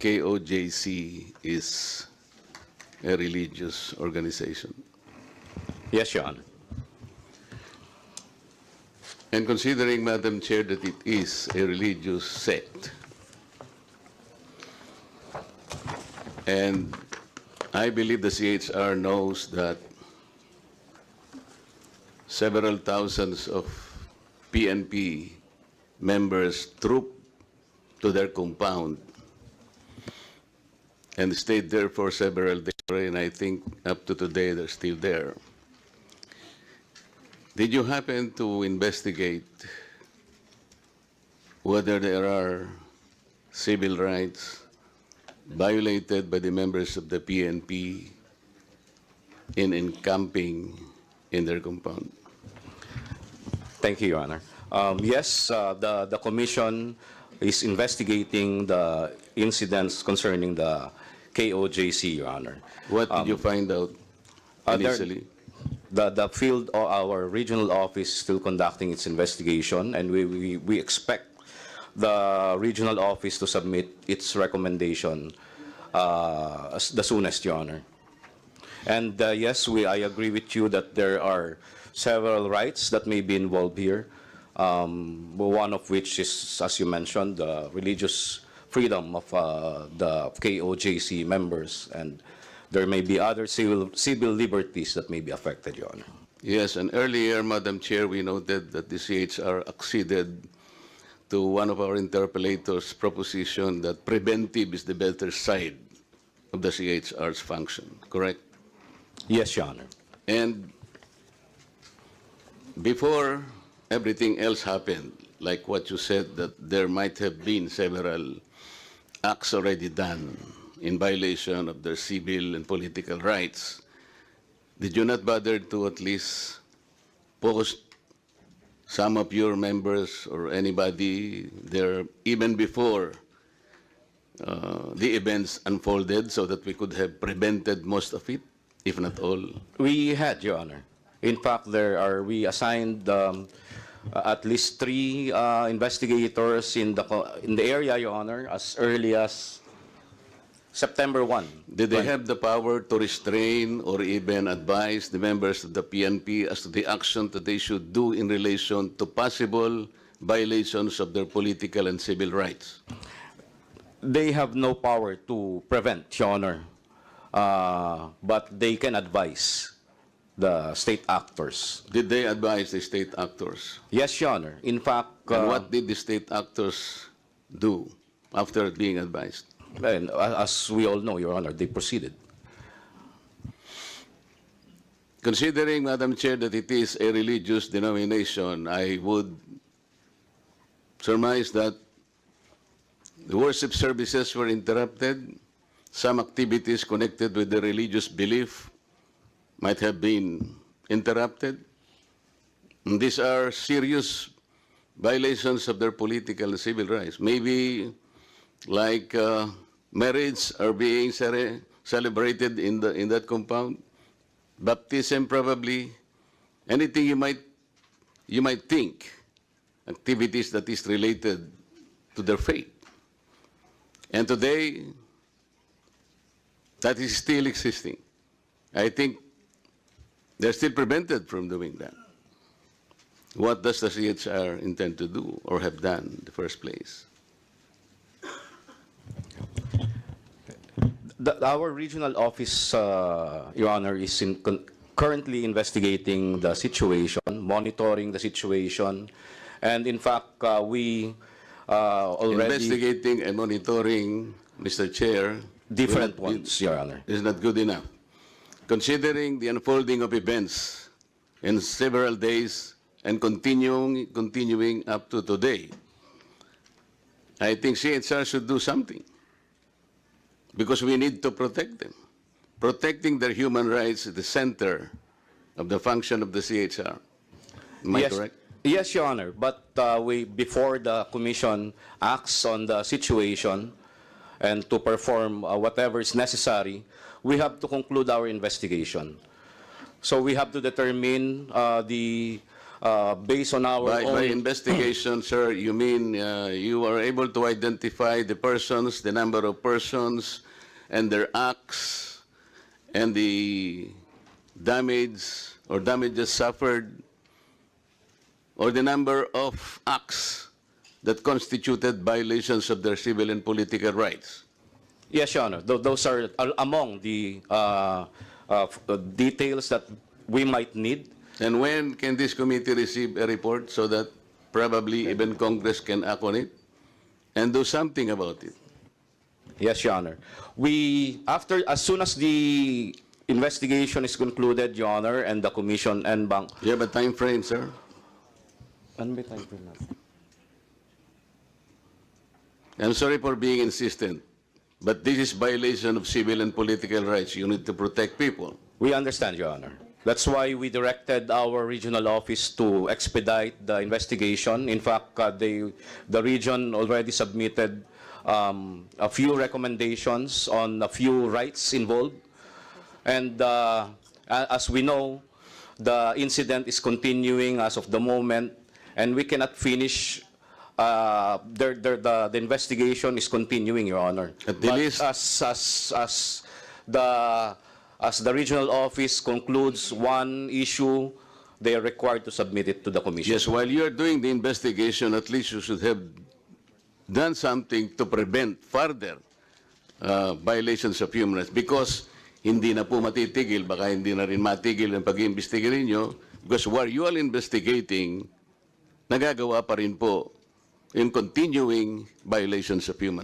KOJC is a religious organization? Yes, Your Honor. And considering, Madam Chair, that it is a religious sect, and I believe the CHR knows that several thousands of PNP members trooped to their compound and stayed there for several days, and I think up to today they're still there. Did you happen to investigate whether there are civil rights violated by the members of the PNP in encamping in their compound? Thank you, Your Honor. Yes, the Commission is investigating the incidents concerning the KOJC, Your Honor. What did you find out initially? The field or our regional office is still conducting its investigation, and we expect the regional office to submit its recommendation the soonest, Your Honor. And yes, I agree with you that there are several rights that may be involved here. One of which is, as you mentioned, the religious freedom of the KOJC members, and there may be other civil liberties that may be affected, Your Honor. Yes, and earlier, Madam Chair, we noted that the CHR acceded to one of our interpellators' proposition that preventive is the better side of the CHR's function, correct? Yes, Your Honor. And before everything else happened, like what you said, that there might have been several acts already done in violation of their civil and political rights, did you not bother to at least post some of your members or anybody there even before the events unfolded so that we could have prevented most of it, if not all? We had, Your Honor. In fact, we assigned at least 3 investigators in the area, Your Honor, as early as September 1. Did they have the power to restrain or even advise the members of the PNP as to the action that they should do in relation to possible violations of their political and civil rights? They have no power to prevent, Your Honor, but they can advise the state actors. Did they advise the state actors? Yes, Your Honor. In fact, And what did the state actors do after being advised? and as we all know, Your Honor, they proceeded. Considering, Madam Chair, that it is a religious denomination, I would surmise that the worship services were interrupted. Some activities connected with the religious belief might have been interrupted. And these are serious violations of their political and civil rights. Maybe like marriage are being celebrated in that compound, baptism probably, anything you might think, activities that is related to their faith. And today, that is still existing. I think they're still prevented from doing that. What does the CHR intend to do or have done in the first place? Our regional office, Your Honor, is currently investigating the situation, monitoring the situation, and in fact, we already investigating and monitoring, Mr. Chair, different ones, Your Honor. is not good enough. Considering the unfolding of events in several days and continuing up to today, I think CHR should do something because we need to protect them. Protecting their human rights is the center of the function of the CHR. Am I correct? Yes, Your Honor. But before the Commission acts on the situation and to perform whatever is necessary, we have to conclude our investigation. So we have to determine the based on our By own... investigation, sir, you mean you are able to identify the persons, the number of persons, and their acts, and the damage or damages suffered, or the number of acts that constituted violations of their civil and political rights? Yes, Your Honor. Those are among the details that we might need. And when can this committee receive a report so that probably even Congress can act on it and do something about it? Yes, Your Honor. As soon as the investigation is concluded, Your Honor, and the commission and bank... Do you have a time frame, sir? Ano ba time frame natin? I'm sorry for being insistent, but this is violation of civil and political rights. You need to protect people. We understand, Your Honor. That's why we directed our regional office to expedite the investigation. In fact, the region already submitted a few recommendations on a few rights involved. And as we know, the incident is continuing as of the moment, and we cannot finish. The investigation is continuing, Your Honor. At the least, as the regional office concludes one issue, they are required to submit it to the commission. yes, while you are doing the investigation, at least you should have done something to prevent further violations of human rights. Because hindi na po matitigil, baka hindi na rin matigil ang pag-iimbestiga ninyo. Because while you are investigating, nagagawa pa rin po in continuing violations of human